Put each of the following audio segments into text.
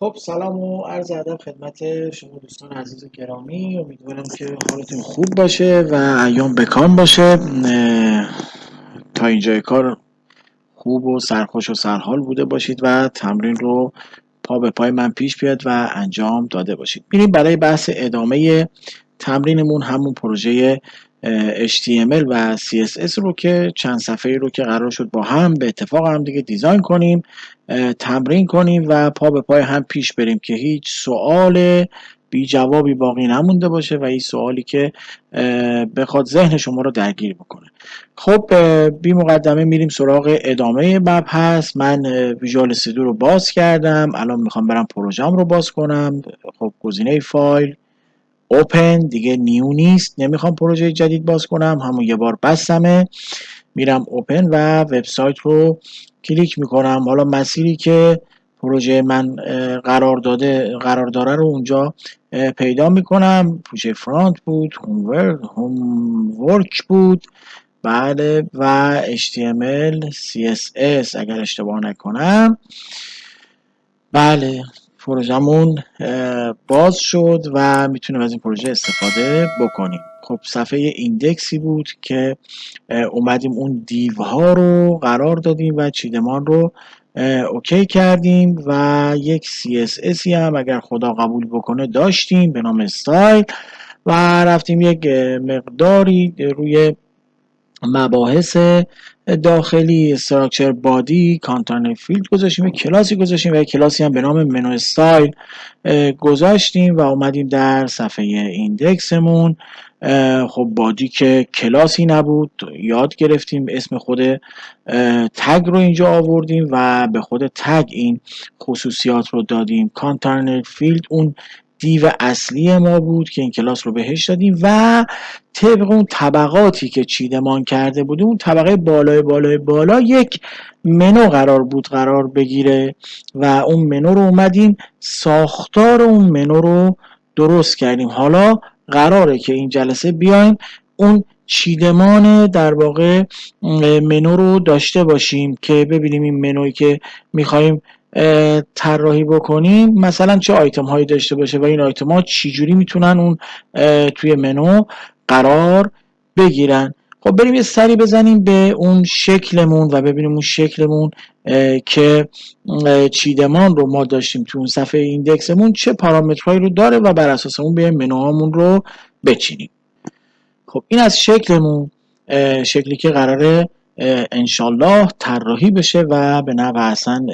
خب سلام و عرض ادب خدمت شما دوستان عزیز و گرامی. امیدوارم که حالتون خوب باشه و ایام بکام باشه. تا اینجای کار خوب و سرخوش و سرحال بوده باشید و تمرین رو پا به پای من پیش بیاد و انجام داده باشید. میریم برای بحث ادامه تمرینمون، همون پروژه HTML و CSS رو که چند صفحه‌ای رو که قرار شد با هم به اتفاق هم دیگه دیزاین کنیم، تمرین کنیم و پا به پای هم پیش بریم که هیچ سوال بی جوابی باقی نمونده باشه و این سوالی که بخواد ذهن شما رو درگیر بکنه. خب بی مقدمه میریم سراغ ادامه مبحث. من ویژوال استودیو رو باز کردم، الان میخوام برم پروژم رو باز کنم. خب گزینه فایل، اوپن، دیگه نیو نیست، نمیخوام پروژه جدید باز کنم، همون یه بار بستمه. میرم اوپن و وبسایت رو کلیک میکنم. حالا مسیری که پروژه من قرار داره رو اونجا پیدا میکنم. پروژه فرانت بود، هوم ورک بود، بله، و HTML CSS اگر اشتباه نکنم. بله، پروژمون باز شد و میتونیم از این پروژه استفاده بکنیم. خب صفحه ایندکسی بود که اومدیم اون دیوها رو قرار دادیم و چیدمان رو اوکی کردیم و یک CSS هم اگر خدا قبول بکنه داشتیم به نام استایل و رفتیم یک مقداری روی مباحث داخلی استراکچر بادی کانتنت فیلد گذاشتیم، کلاسی گذاشتیم و کلاسی هم به نام منو استایل گذاشتیم و اومدیم در صفحه ایندکسمون. خب بادی که کلاسی نبود، یاد گرفتیم اسم خود تگ رو اینجا آوردیم و به خود تگ این خصوصیات رو دادیم. کانتنت فیلد اون دیو اصلی ما بود که این کلاس رو بهش دادیم و طبق اون طبقاتی که چیدمان کرده بودیم، اون طبقه بالا یک منو قرار بگیره و اون منو رو اومدیم ساختار اون منو رو درست کردیم. حالا قراره که این جلسه بیایم اون چیدمان در واقع منو رو داشته باشیم که ببینیم این منویی که میخوایم طراحی بکنیم مثلا چه آیتم هایی داشته باشه و این آیتم ها چجوری میتونن اون توی منو قرار بگیرن. خب بریم یه سری بزنیم به اون شکلمون و ببینیم اون شکلمون که چیدمان رو ما داشتیم تو اون صفحه ایندکسمون چه پارامترهایی رو داره و بر اساس اون بیایم منوهامون رو بچینیم. خب این از شکلمون، شکلی که قراره انشالله طراحی بشه و به نحو اصلا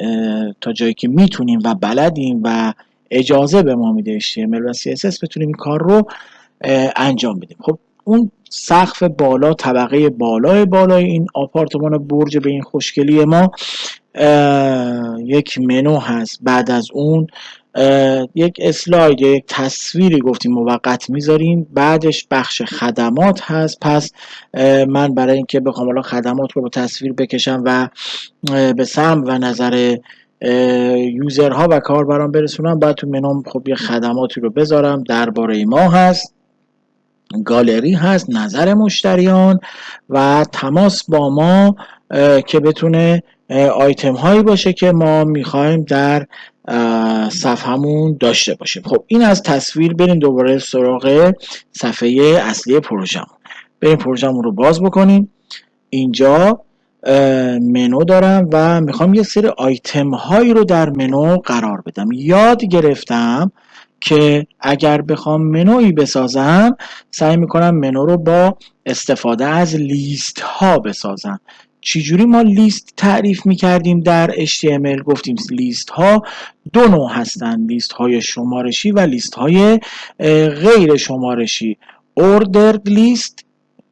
تا جایی که میتونیم و بلدیم و اجازه به ما میده HTML و CSS بتونیم این کار رو انجام بدیم. خب اون سقف بالا، طبقه بالای این آپارتمان برج به این خوشگلی ما یک منو هست. بعد از اون یک اسلاید، یک تصویری گفتیم موقت میذاریم، بعدش بخش خدمات هست. پس من برای اینکه بخوام حالا خدمات رو به تصویر بکشم و به سمع و نظر یوزرها و کاربران برسونم، باید تو منوم خب یه خدماتی رو بذارم. درباره ما هست، گالری هست، نظر مشتریان و تماس با ما که بتونه آیتم هایی باشه که ما میخوایم در صفحمون داشته باشیم. خب این از تصویر. بریم دوباره سراغ صفحه اصلی پروژمون. بریم پروژمون رو باز بکنیم. اینجا منو دارم و میخوام یه سری آیتم هایی رو در منو قرار بدم. یاد گرفتم که اگر بخوام منویی بسازم سعی میکنم منو رو با استفاده از لیست ها بسازم. چجوری ما لیست تعریف میکردیم در HTML؟ گفتیم لیست ها دو نوع هستن، لیست های شمارشی و لیست های غیر شمارشی، ordered list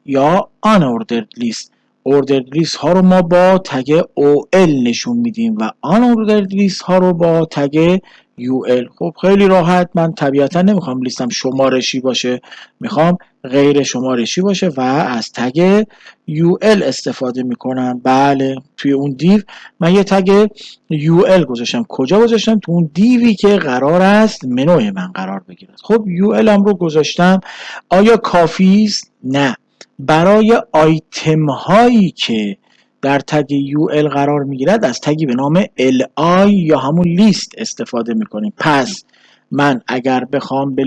یا unordered list. ordered list ها رو ما با تگ OL نشون میدیم و unordered list ها رو با تگ UL. خب خیلی راحت، من طبیعتا نمیخوام لیستم شمارشی باشه، میخوام غیر شمارشی باشه و از تگ UL استفاده میکنم. بله، توی اون دیو من یه تگ UL گذاشتم. کجا گذاشتم؟ تو اون دیوی که قرار است منوی من قرار بگیره. خب UL هم رو گذاشتم. آیا کافی است؟ نه. برای آیتم هایی که در تگ UL قرار میگیرد از تگی به نام LI یا همون لیست استفاده میکنیم. پس من اگر بخوام به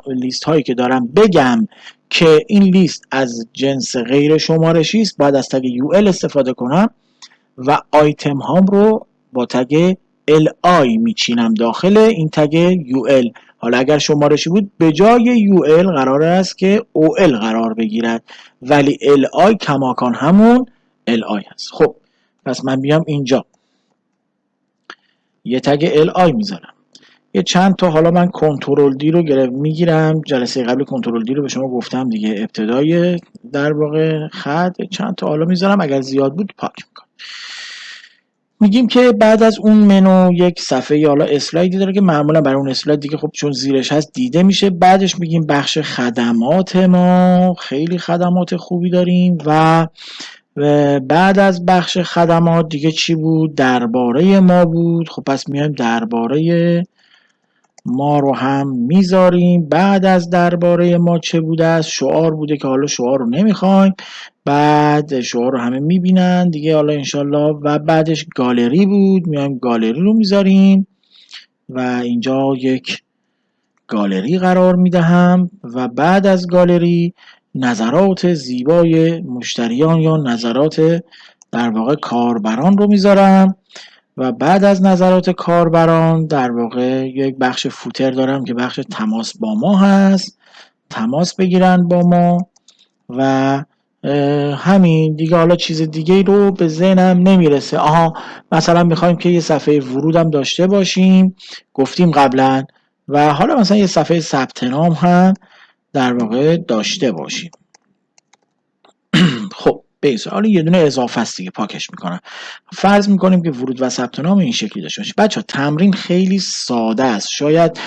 لیست هایی که دارم بگم که این لیست از جنس غیر شمارشی است، باید از تگ UL استفاده کنم و آیتم هام رو با تگ LI میچینم داخل این تگ UL. حالا اگر شمارشی بود به جای UL قرار است که OL قرار بگیرد، ولی LI کماکان همون LI هست. خب پس من بیام اینجا یه تگ LI میذارم، یه چند تا، حالا من کنترل دی رو میگیرم، جلسه قبل کنترل دی رو به شما گفتم دیگه، ابتدای در واقع خط چند تا حالا میذارم، اگر زیاد بود پاک میکنم. میگیم که بعد از اون منو یک صفحه حالا اسلایدی داره که معمولا برای اون اسلاید دیگه خب چون زیرش هست دیده میشه. بعدش میگیم بخش خدمات، ما خیلی خدمات خوبی داریم و بعد از بخش خدمات دیگه چی بود؟ درباره ما بود. خب پس میایم درباره ما رو هم میذاریم. بعد از درباره ما چه بوده است؟ شعار بوده که حالا شعار رو نمیخوایم، بعد شعار رو همه میبینن دیگه حالا انشالله. و بعدش گالری بود، میایم گالری رو میذاریم و اینجا یک گالری قرار میدهم. و بعد از گالری نظرات زیبای مشتریان یا نظرات در واقع کاربران رو میذارم. و بعد از نظرات کاربران در واقع یک بخش فوتر دارم که بخش تماس با ما هست، تماس بگیرن با ما و همین دیگه. حالا چیز دیگه رو به ذهنم نمیرسه. مثلا میخوایم که یه صفحه ورودم داشته باشیم، گفتیم قبلا، و حالا مثلا یه صفحه ثبت نام هم در واقع داشته باشیم. خب بیس حالا یه دونه اضافه است دیگه، پاکش میکنم. فرض میکنیم که ورود و ثبت نام این شکلی داشته باشه. بچه ها تمرین خیلی ساده است. شاید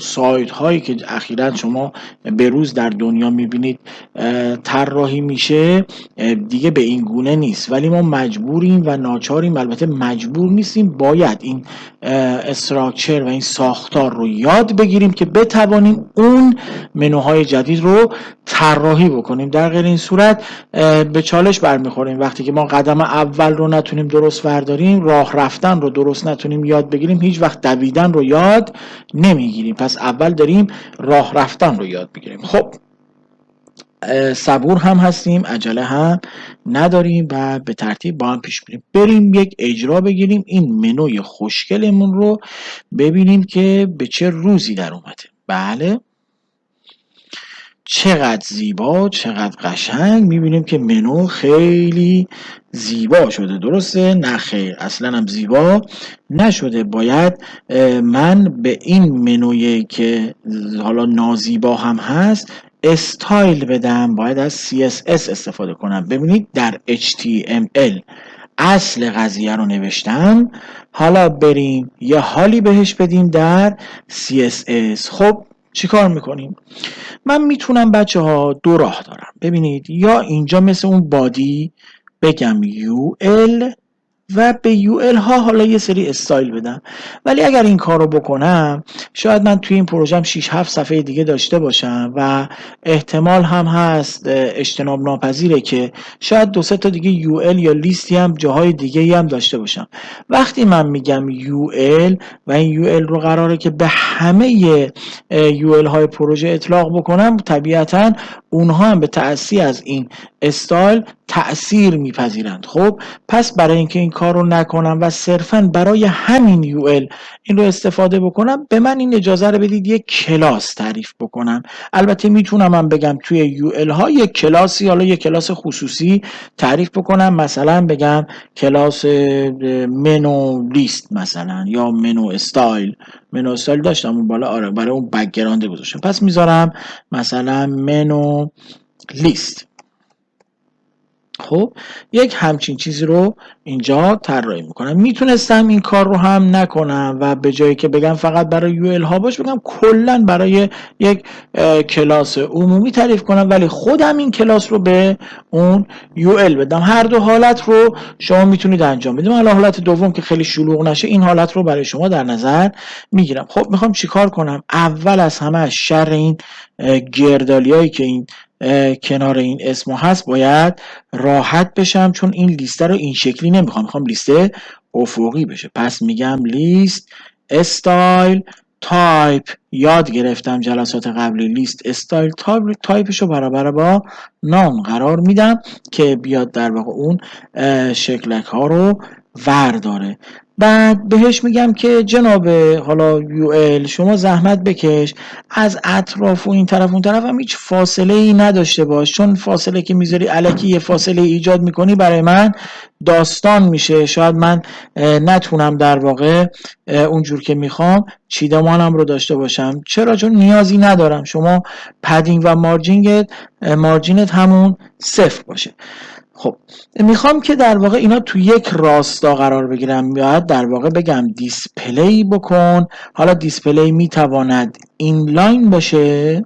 سایت هایی که اخیراً شما به روز در دنیا میبینید طراحی میشه دیگه به این گونه نیست، ولی ما مجبوریم و ناچاریم، البته مجبور نیستیم، باید این استراکچر و این ساختار رو یاد بگیریم که بتوانیم اون منوهای جدید رو طراحی بکنیم. در غیر این صورت به چالش برمیخوریم. وقتی که ما قدم اول رو نتونیم درست برداریم، راه رفتن رو درست نتونیم یاد بگیریم، هیچ وقت دویدن رو یاد نمیگیریم. پس اول داریم راه رفتن رو یاد بگیریم. خب صبور هم هستیم، عجله هم نداریم و به ترتیب با هم پیش بریم یک اجرا بگیریم این منوی خوشگلمون رو، ببینیم که به چه روزی در اومده. بله چقدر زیبا، چقدر قشنگ. میبینیم که منو خیلی زیبا شده. درسته؟ نه خیر، اصلا هم زیبا نشده. باید من به این منوی که حالا نازیبا هم هست استایل بدم، باید از CSS استفاده کنم. ببینید در HTML اصل قضیه رو نوشتم، حالا بریم یه حالی بهش بدیم در CSS. خب چی کار میکنیم؟ من میتونم بچه ها دو راه دارم. ببینید، یا اینجا مثل اون بادی بگم UL و به UL ها حالا یه سری استایل بدم، ولی اگر این کار رو بکنم شاید من توی این پروژم 6-7 صفحه دیگه داشته باشم و احتمال هم هست اجتناب ناپذیره که شاید 2-3 تا دیگه UL یا لیستی هم جاهای دیگه هم داشته باشم. وقتی من میگم UL و این UL رو قراره که به همه UL های پروژه اطلاق بکنم، طبیعتا اونها هم به تأثیر از این استایل تأثیر میپذیرند. خب پس برای اینکه این کار رو نکنم و صرفا برای همین UL این رو استفاده بکنم، به من این اجازه رو بدید یک کلاس تعریف بکنم. البته میتونم من بگم توی UL ها یک کلاسی، حالا یک کلاس خصوصی تعریف بکنم، مثلا بگم کلاس منو لیست مثلا، یا منو استایل. منو استایل داشتم اون بالا، آره، برای اون بک‌گراند گذاشتم. پس میذارم مثلا منو لیست. خب یک همچین چیزی رو اینجا طراحی میکنم. میتونستم این کار رو هم نکنم و به جایی که بگم فقط برای UL ها باش، بگم کلا برای یک کلاس عمومی تعریف کنم، ولی خودم این کلاس رو به اون UL بدم. هر دو حالت رو شما میتونید انجام بدید. حالا حالت دوم که خیلی شلوغ نشه، این حالت رو برای شما در نظر میگیرم. خب میخوام چیکار کنم؟ اول از همه از شر این گردالیایی که این کنار این اسم هست باید راحت بشم، چون این لیست رو این شکلی نمیخوام، میخوام لیست افقی بشه. پس میگم لیست استایل تایپ. یاد گرفتم جلسات قبلی لیست استایل تایپش رو برابر با نام قرار میدم که بیاد در واقع اون شکلک ها رو ورداره. بعد بهش میگم که جناب حالا UL شما زحمت بکش، از اطراف و این طرف اون طرف هم هیچ فاصله ای نداشته باش، چون فاصله که میذاری الکی یه فاصله ایجاد میکنی برای من داستان میشه، شاید من نتونم در واقع اونجور که میخوام چیدمانم رو داشته باشم. چرا؟ چون نیازی ندارم شما پدینگ و مارجینت همون صفر باشه. خب میخوام که در واقع اینا تو یک راستا قرار بگیرم، باید در واقع بگم دیسپلی بکن. حالا دیسپلی میتواند اینلاین باشه،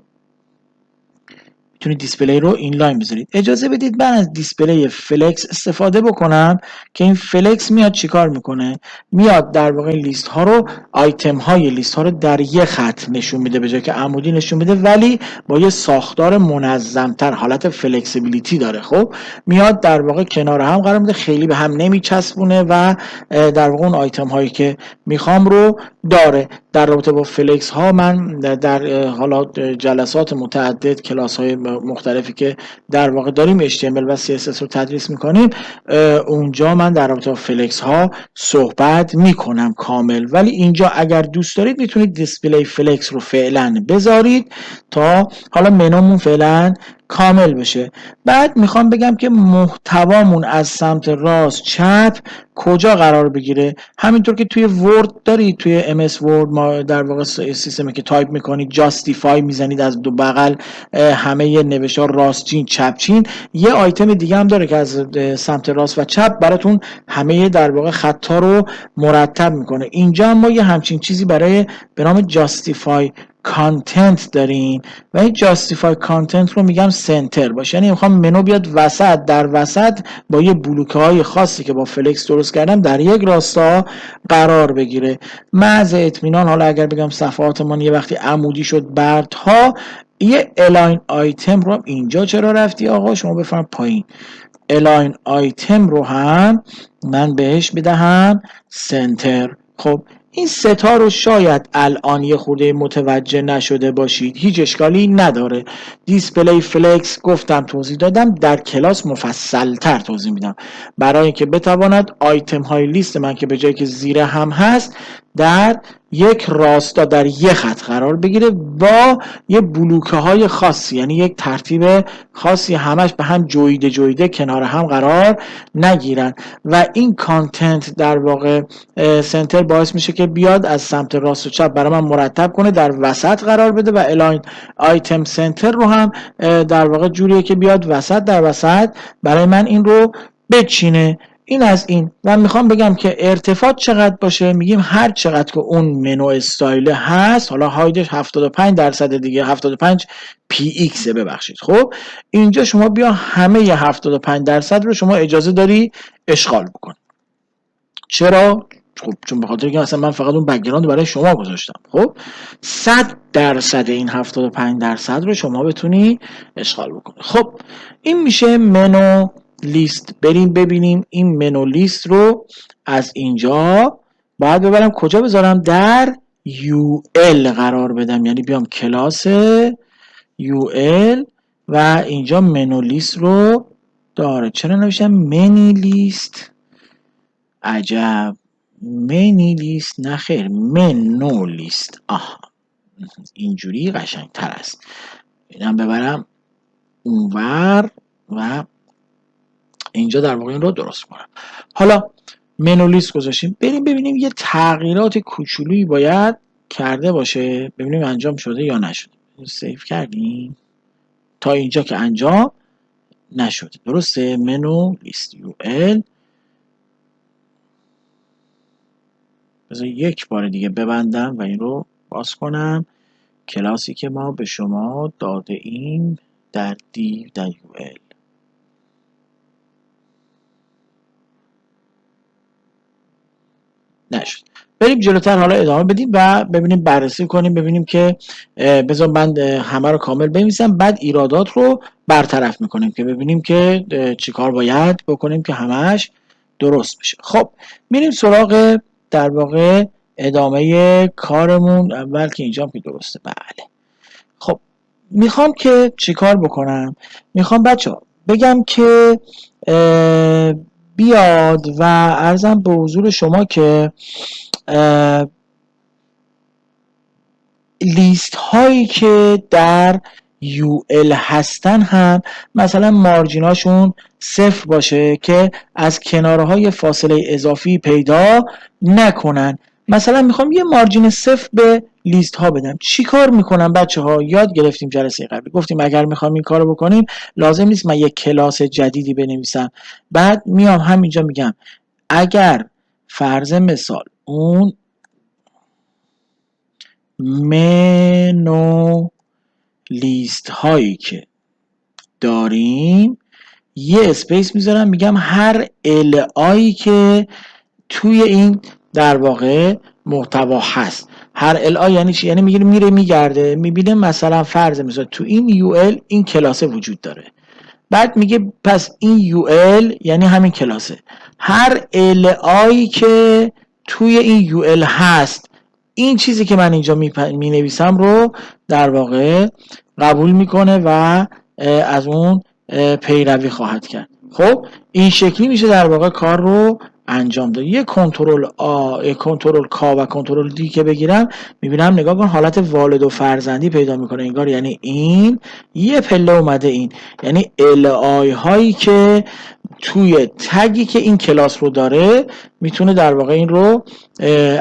میتونید دیسپلی رو اینلاین بذارید. اجازه بدید من از دیسپلی فلکس استفاده بکنم که این فلکس میاد چیکار میکنه؟ میاد در واقع لیست ها رو، آیتم های لیست ها رو در یه خط نشون میده به جای که عمودی نشون میده، ولی با یه ساختار منظمتر، حالت فلکسیبیلیتی داره. خب میاد در واقع کنار هم قرار میده، خیلی به هم نمیچسبونه و در واقع اون آیتم هایی که میخوام رو داره. در رابطه با فلکس ها من در حالا جلسات متعدد، کلاس های مختلفی که در واقع داریم HTML و CSS رو تدریس میکنیم، اونجا من در رابطه با فلکس ها صحبت میکنم کامل. ولی اینجا اگر دوست دارید میتونید دیسپلی فلکس رو فعلا بذارید تا حالا منومون فعلا کامل بشه. بعد میخوام بگم که محتوامون از سمت راست چپ کجا قرار بگیره. همینطور که توی ورد دارید، توی MS ورد ما در واقع سیستمی که تایپ میکنید جاستیفای میزنید از دو بغل همه نوشتار راستچین چپچین، یه آیتم دیگه هم داره که از سمت راست و چپ براتون همه در واقع خطا رو مرتب میکنه. اینجا هم ما یه همچین چیزی برای به نام جاستیفای کانتنت داریم و این جاستیفای کانتنت رو میگم سنتر باشه، یعنی میخوام منو بیاد وسط، در وسط با یه بلوکه های خاصی که با فلکس درست کردم در یک راستا قرار بگیره. محض اطمینان، حالا اگر بگم صفحاتمون یه وقتی عمودی شد بردها، یه الاین آیتم رو اینجا چرا رفتی آقا شما بفرم پایین، الاین آیتم رو هم من بهش بدهم سنتر. خب این ستا رو شاید الان یه خورده متوجه نشده باشید، هیچ اشکالی نداره. دیسپلی فلکس گفتم توضیح دادم، در کلاس مفصلتر توضیح میدم برای اینکه بتواند آیتم های لیست من که به جایی که زیر هم هست در یک راستا در یک خط قرار بگیره با یه بلوکه های خاصی، یعنی یک ترتیب خاصی، همش به هم جویده کنار هم قرار نگیرن. و این کانتنت در واقع سنتر باعث میشه که بیاد از سمت راست و چپ برای من مرتب کنه، در وسط قرار بده و الاین آیتم سنتر رو هم در واقع جوریه که بیاد وسط در وسط برای من این رو بچینه. این از این. و میخوام بگم که ارتفاع چقدر باشه، میگیم هر چقدر که اون منو استایل هست، حالا هایدش 75% دیگه، 75 PX ببخشید. خب اینجا شما بیا همه 75% رو شما اجازه داری اشغال بکن. چرا؟ خب چون به خاطر که مثلا من فقط اون بک‌گراند برای شما گذاشتم. خب 100% این 75% رو شما بتونی اشغال بکنی. خب این میشه منو لیست. بریم ببینیم این منو لیست رو از اینجا باید ببرم کجا بذارم، در UL قرار بدم، یعنی بیام کلاس UL و اینجا منو لیست رو داره. چرا نوشتم منی لیست؟ عجب، منی لیست نه خیر، منو لیست. آها اینجوری قشنگ تر است. اینم ببرم اونور و اینجا در واقع این رو درست کنم. حالا منو لیست گذاشتیم، بریم ببینیم یه تغییرات کوچولویی باید کرده باشه، ببینیم انجام شده یا نشده. سیو کردیم تا اینجا که انجام نشده، درسته. منو لیست UL. بذار یک بار دیگه ببندم و این رو باز کنم. کلاسی که ما به شما داده ایم در دیو در UL. نشد. بریم جلوتر حالا ادامه بدیم و ببینیم بررسی کنیم، ببینیم که بذار من همه رو کامل بنویسم، بعد ایرادات رو برطرف میکنیم که ببینیم که چی کار باید بکنیم که همش درست بشه. خب میریم سراغ در واقع ادامه کارمون. اول که اینجا که درسته، بله. خب میخوام که چی کار بکنم؟ میخوام بچه ها بگم که بیاد و عرضم به حضور شما که لیست هایی که در UL هستن هم مثلا مارجیناشون صفر باشه که از کنارهای فاصله اضافی پیدا نکنن. مثلا میخوام یه مارجین صفر به لیست ها بدم. چی کار میکنم بچه ها؟ یاد گرفتیم جلسه قبلی، گفتیم اگر میخوام این کارو بکنیم لازم نیست من یک کلاس جدیدی بنویسم. بعد میام همینجا میگم اگر فرض مثال اون منو لیست هایی که داریم یه اسپیس میذارم، میگم هر ال آی که توی این در واقع محتوا هست. هر ال آی یعنی چی؟ یعنی میره میگرده میبینه مثلا فرض مثلا تو این یو ال این کلاسه وجود داره، بعد میگه پس این یو ال یعنی همین کلاسه. هر ال آی که توی این یو ال هست این چیزی که من اینجا می نویسم رو در واقع قبول میکنه و از اون پیروی خواهد کرد. خب این شکلی میشه در واقع کار رو انجام داد. یه کنترل کا و کنترل دی که بگیرم میبینم نگاه کن حالت والد و فرزندی پیدا میکنه انگار، یعنی این یه پله اومده این، یعنی ال آی هایی که توی تگی که این کلاس رو داره میتونه در واقع این رو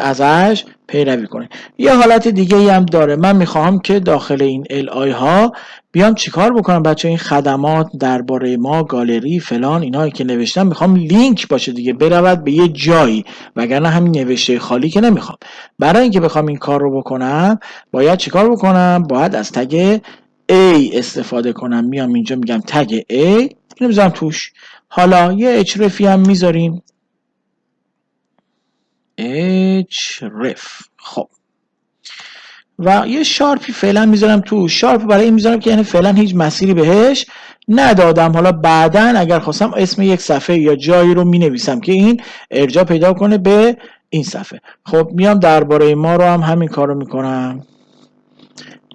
ازش پیروی کنه. یه حالت دیگه ای هم داره. من میخوام که داخل این ال آی ها بیام چیکار بکنم بچه؟ این خدمات درباره ما، گالری فلان اینایی که نوشتم میخوام لینک باشه دیگه، برود به یه جایی، وگرنه همین نوشته خالی که نمیخوام. برای اینکه بخوام این کار رو بکنم باید چیکار بکنم؟ باید از تگ A استفاده کنم. میام اینجا میگم تگ A، اینو میذارم توش. حالا یه href هم میذاریم، href. خب و یه شارپی فعلا میذارم تو. شارپ برای این میذارم که یعنی فعلا هیچ مسیری بهش ندادم، حالا بعدا اگر خواستم اسم یک صفحه یا جایی رو مینویسم که این ارجاع پیدا کنه به این صفحه. خب میام درباره ما رو هم همین کار رو میکنم،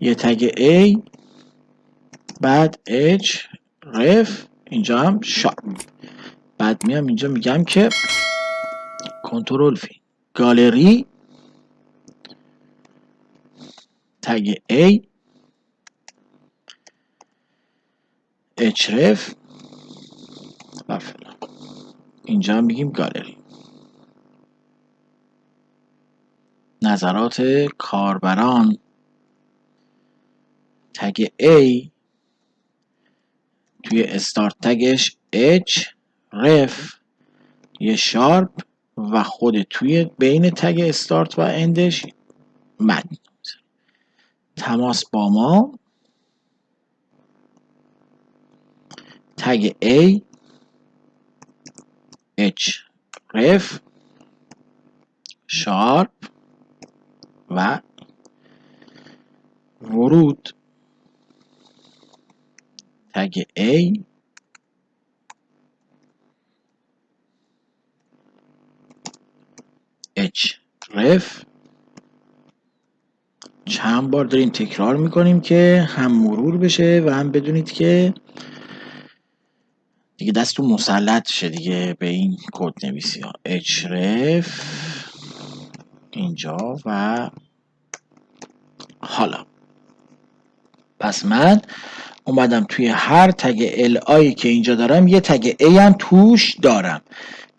یه تگ A بعد href اینجا هم شارپ. بعد میام اینجا میگم که کنترل فی گالری تگ A href و فلان. اینجا هم میگیم گالری. نظرات کاربران تگ A توی استارت تگش href یه شارپ و خود توی بین تگ استارت و اندش متن. تماس با ما تگ A href شارپ و ورود تگ A href. چند بار داریم تکرار میکنیم که هم مرور بشه و هم بدونید که دیگه دستون مسلط شه دیگه به این کد نویسی ها. href اینجا و حالا پس من اومدم توی هر تگ ال آی که اینجا دارم یه تگ A هم توش دارم.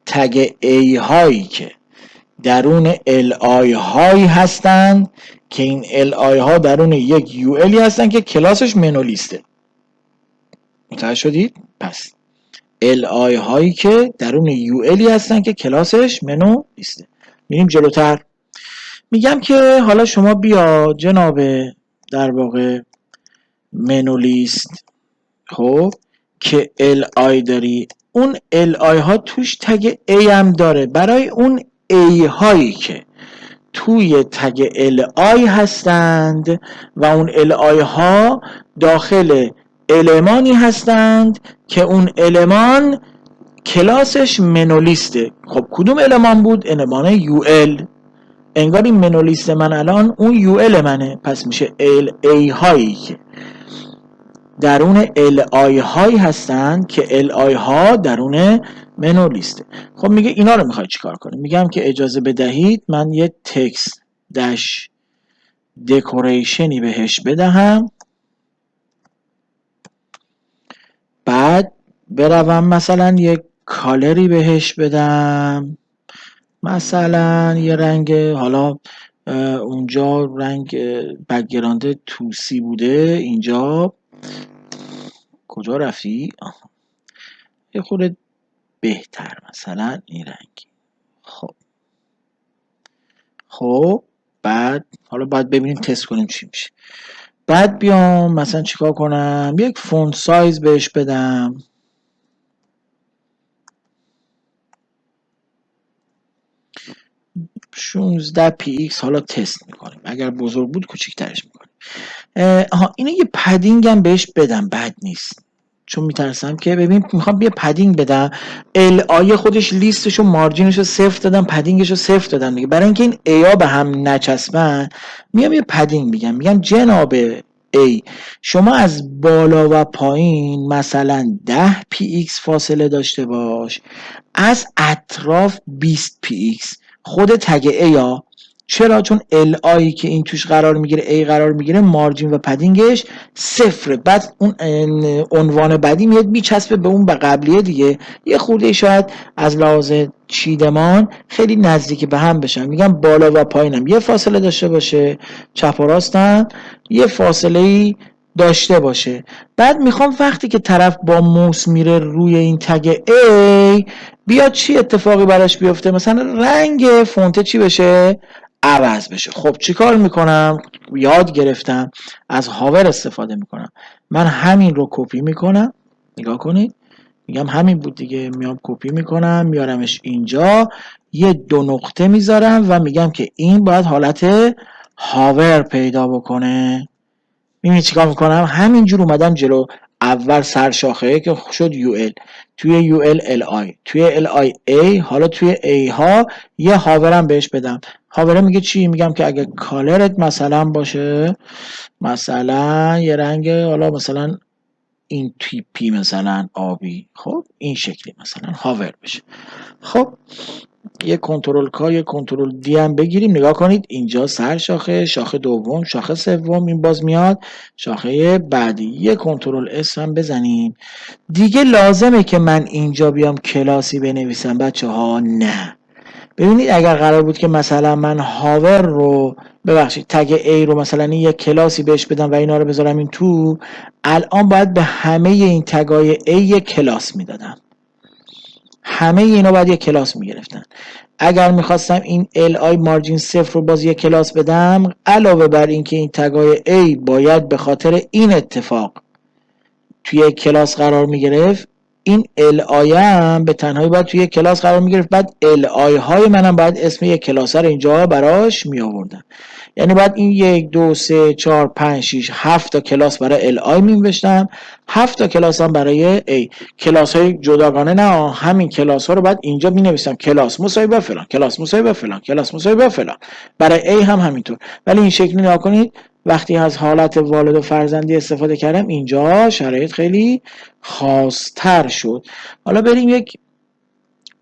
تگ A هایی که درون ال آی هایی هستن که این ال آی ها درون یک یو الی هستن که کلاسش منو لیسته. متوجه شدید؟ پس ال آی هایی که درون یو الی هستن که کلاسش منو لیسته. میریم جلوتر. میگم که حالا شما بیا جناب در واقع منو لیست، خب که ال آی داری، اون ال آی ها توش تگ A هم داره. برای اون A هایی که توی تگ li هستند و اون li ها داخل المانی هستند که اون المان کلاسش منولیسته. خب کدوم المان بود؟ المان یو ال. انگار این منولیست من الان اون یو ال منه، پس میشه ال ای هایی که درون ال آی هایی هستن که ال آی ها درون منولیسته. خب میگه اینا رو میخوای چیکار کنی؟ میگم که اجازه بدهید من یه تکست داش دکوریشنی بهش بدهم، بعد بروم مثلا یک کالری بهش بدم، مثلا یه رنگ، حالا اونجا رنگ بک‌گراند توسی بوده، اینجا کجا رفتی؟ یه خورده بهتر، مثلا این رنگ. خب بعد حالا باید ببینیم تست کنیم چی میشه. بعد بیام مثلا چیکار کنم؟ یک فونت سایز بهش بدم، 16 پی ایکس. حالا تست میکنیم، اگر بزرگ بود کوچیک‌ترش میکنیم. اینو یه پدینگ هم بهش بدم، بد نیست، چون میترسم که ببین میخوام یه پدینگ بدم، ال آی خودش لیستش و مارجینش رو صفر دادم، پدینگش رو صفر دادم دیگه. برای اینکه این ای ها به هم نچسبن میام یه پدینگ میگم جناب ای شما از بالا و پایین مثلا 10 پی ایکس فاصله داشته باش، از اطراف 20 پی ایکس. خود تگ ای ها، چرا؟ چون ال آی که این توش قرار میگیره، ای قرار میگیره، مارجین و پدینگش صفره. بعد اون عنوان بعدی میاد میچسبه به اون قبلیه دیگه، یه خورده شاید از لحاظ چیدمان خیلی نزدیک به هم بشن. میگم بالا و پایینم یه فاصله داشته باشه، چپ و راستم یه فاصله داشته باشه. بعد میخوام وقتی که طرف با موس میره روی این تگ A بیاد چی اتفاقی براش بیفته؟ مثلا رنگ فونت چی بشه؟ عوض بشه. خب چی کار میکنم؟ یاد گرفتم، از هاور استفاده میکنم. من همین رو کپی میکنم، نگاه کنید، میگم همین بود دیگه، میام کپی میکنم میارمش اینجا، یه 2 نقطه میذارم و میگم که این باید حالت هاور پیدا بکنه. میبینی چیکار میکنم؟ همینجور اومدم جلو، اول سرشاخه که شد یو ال، توی یو ال آی، توی ال آی ای، حالا توی ای ها یه هاورم بهش بدم. هاوره میگه چی؟ میگم که اگه کالرت مثلا باشه، مثلا یه رنگ، حالا مثلا این تیپی، مثلا آبی، خب این شکلی مثلا هاور بشه. خب یه کنترل کا، یه کنترل دی هم بگیریم، نگاه کنید اینجا سر شاخه، شاخه دوم، شاخه سوم، این باز میاد شاخه بعدی. یه کنترل اس هم بزنیم دیگه. لازمه که من اینجا بیام کلاسی بنویسم بچه ها؟ نه. ببینید اگر قرار بود که مثلا من هاور رو، ببخشید تگ A رو مثلا این یک کلاسی بهش بدم و اینا رو بذارم این تو، الان باید به همه این تگای A یک کلاس میدادم، همه اینا باید یک کلاس میگرفتن. اگر میخواستم این li مارجین صفر رو باز یک کلاس بدم، علاوه بر اینکه این تگای A باید به خاطر این اتفاق توی یک کلاس قرار میگرفت، این li هم به تنهایی باید توی یک کلاس قرار میگرفت. بعد li های منم باید اسم یک کلاس رو اینجا براش می آوردم. یعنی باید این 1 2 3 4 5 6 7 تا کلاس برای li می نوشتم، 7 تا کلاس هم برای a. کلاس های جداگانه نه، همین کلاس ها رو بعد اینجا می نویسم کلاس مساوی فلان، کلاس مساوی فلان، کلاس مساوی فلان. برای a هم همینطور. ولی این شکلی نگاه کنید، وقتی از حالت والد و فرزندی استفاده کردم اینجا شرایط خیلی خاص‌تر شد. حالا بریم یک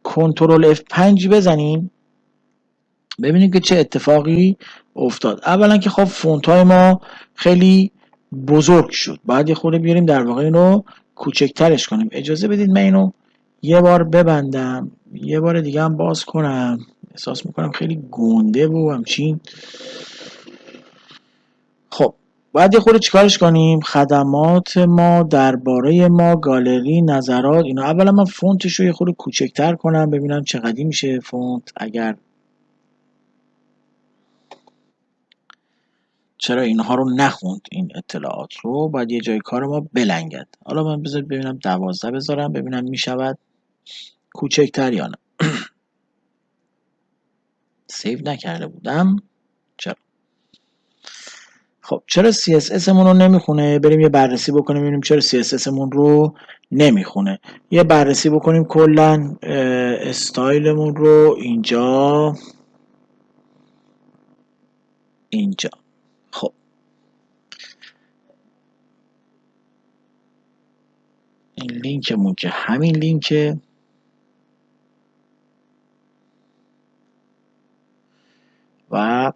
کنترل F5 بزنیم ببینیم که چه اتفاقی افتاد. اولا که خب فونت های ما خیلی بزرگ شد، باید یه خورده بیاریم در واقع اینو کوچکترش کنیم. اجازه بدید من اینو یه بار ببندم، یه بار دیگه هم باز کنم، احساس میکنم خیلی گنده و همچین. خب باید یه خورده چیکارش کنیم؟ خدمات ما، درباره ما، گالری، نظرات، اینا. اولا من فونتش رو یه خورده کوچکتر کنم ببینم چقدر میشه فونت. اگر چرا اینها رو نخوند، این اطلاعات رو باید یه جای کار ما بلنگد. حالا من بذار ببینم 12 بذارم ببینم میشود کوچکتر یا نه. سیو نکرده بودم. چرا؟ خب چرا CSS مون رو نمیخونه؟ بریم یه بررسی بکنیم ببینیم چرا CSS مون رو نمیخونه. یه بررسی بکنیم کلا استایلمون رو اینجا خب این لینکمون که همین لینکه و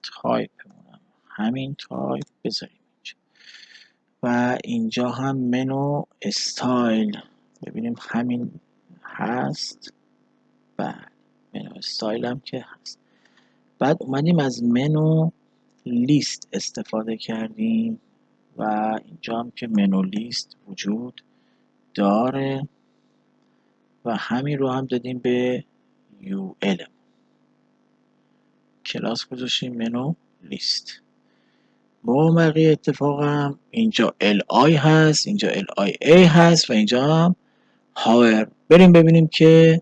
تایپمون همین تایپ بذاریم اینجا و اینجا هم منو استایل ببینیم همین هست. بله منو استایل هم که هست. بعد اومدیم از منو لیست استفاده کردیم و اینجا هم که منو لیست وجود داره و همین رو هم دادیم به UL کلاس گذاشتیم منو لیست. با بقیه اتفاقم اینجا LI هست، اینجا LIA هست و اینجا هم هاور. بریم ببینیم که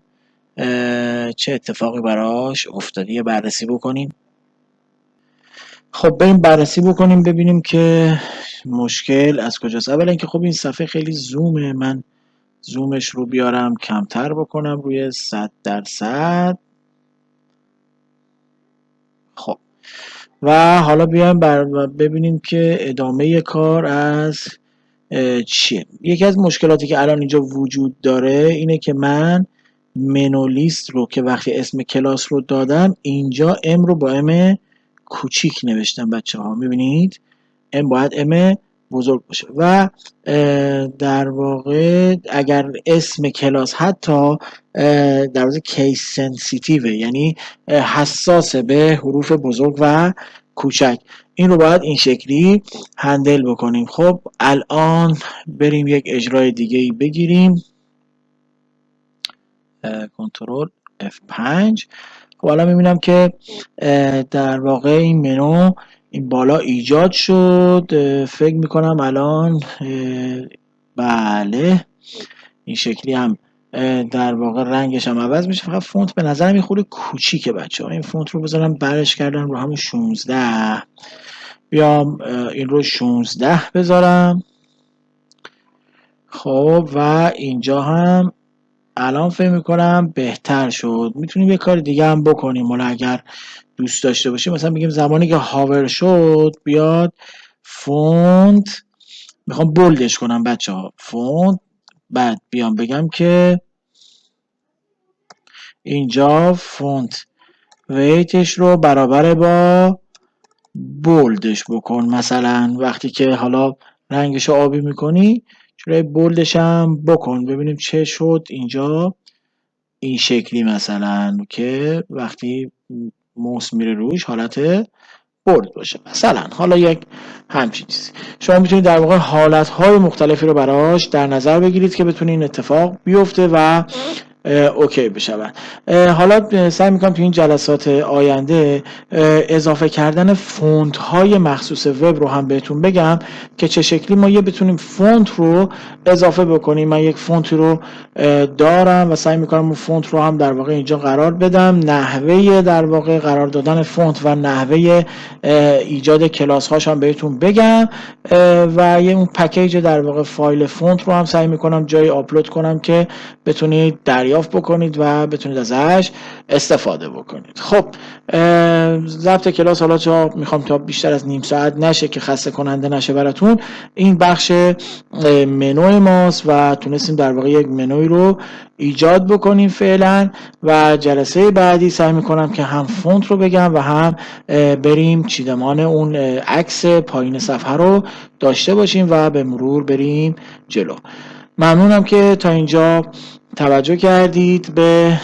چه اتفاقی براش افتاده. یه بررسی بکنیم. خب بریم بررسی بکنیم ببینیم که مشکل از کجاست. اولا اینکه خب این صفحه خیلی زومه، من زومش رو بیارم کمتر بکنم روی 100%. خب و حالا بیایم ببینیم که ادامه کار از چیه. یکی از مشکلاتی که الان اینجا وجود داره اینه که من منو لیست رو که وقتی اسم کلاس رو دادم اینجا ام رو با ام کوچیک نوشتم بچه ها. میبینید ام باید ام بزرگ باشه و در واقع اگر اسم کلاس حتی در واقع کیس سنسیتیوه، یعنی حساسه به حروف بزرگ و کوچک، این رو باید این شکلی هندل بکنیم. خب الان بریم یک اجرای دیگه ای بگیریم. کنترل F5. خب الان میبینم که در واقع این منو این بالا ایجاد شد. فکر میکنم الان بله این شکلی هم در واقع رنگش هم عوض میشه. فقط فونت به نظرم یه خورده کوچیکه بچه ها. این فونت رو بذارم برش کردم رو همون 16. بیام این رو 16 بذارم. خب و اینجا هم الان فکر میکنم بهتر شد. میتونیم یه کار دیگه هم بکنیم. حالا اگر دوست داشته باشیم مثلا بگیم زمانی که هاور شد بیاد فونت، میخوام بولدش کنم بچه ها، فونت، بعد بیام بگم که اینجا فونت ویتش رو برابر با بولدش بکن. مثلا وقتی که حالا رنگش رو آبی میکنی جلوی بولدش هم بکن. ببینیم چه شد اینجا. این شکلی مثلا که وقتی موس میره روش حالت بولد باشه مثلا. حالا یک همچین چیزی شما میتونید در واقع حالتهای مختلفی رو براش در نظر بگیرید که بتونه این اتفاق بیفته و اوکی بشون. حالا سعی میکنم تو این جلسات آینده اضافه کردن فونت های مخصوص وب رو هم بهتون بگم که چه شکلی ما بتونیم فونت رو اضافه بکنیم. من یک فونت رو دارم و سعی میکنم اون فونت رو هم در واقع اینجا قرار بدم. نحوه در واقع قرار دادن فونت و نحوه ایجاد کلاس هاش هم بهتون بگم و یه اون پکیج در واقع فایل فونت رو هم سعی میکنم جایی آپلود کنم که بتونید دریافت بکنید و بتونید ازش استفاده بکنید. خب ضبط کلاس حالا میخوام تا بیشتر از نیم ساعت نشه که خسته کننده نشه براتون. این بخش منوی ماست و تونستیم در واقع یک منوی رو ایجاد بکنیم فعلا و جلسه بعدی سعی میکنم که هم فونت رو بگم و هم بریم چیدمان اون عکس پایین صفحه رو داشته باشیم و به مرور بریم جلو. ممنونم که تا اینجا توجه کردید به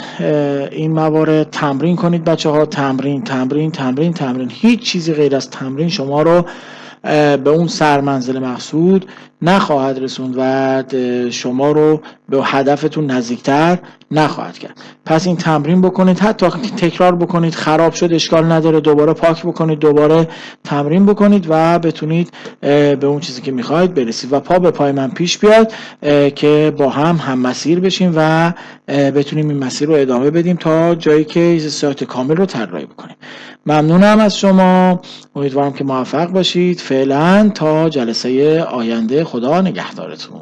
این موارد. تمرین کنید بچه ها. تمرین تمرین تمرین تمرین. هیچ چیزی غیر از تمرین شما رو به اون سرمنزل مقصود نخواهد رسوند و شما رو به هدفتون نزدیکتر نخواهد کرد. پس این تمرین بکنید، حتی تکرار بکنید، خراب شد اشکال نداره، دوباره پاک بکنید، دوباره تمرین بکنید و بتونید به اون چیزی که میخواید برسید و پا به پای من پیش بیاد که با هم مسیر بشیم و بتونیم این مسیر رو ادامه بدیم تا جایی که صحت کامل رو طراحی بکنیم. ممنونم از شما، امیدوارم که موفق باشید. فعلا تا جلسه آینده، خدا نگهدارتون.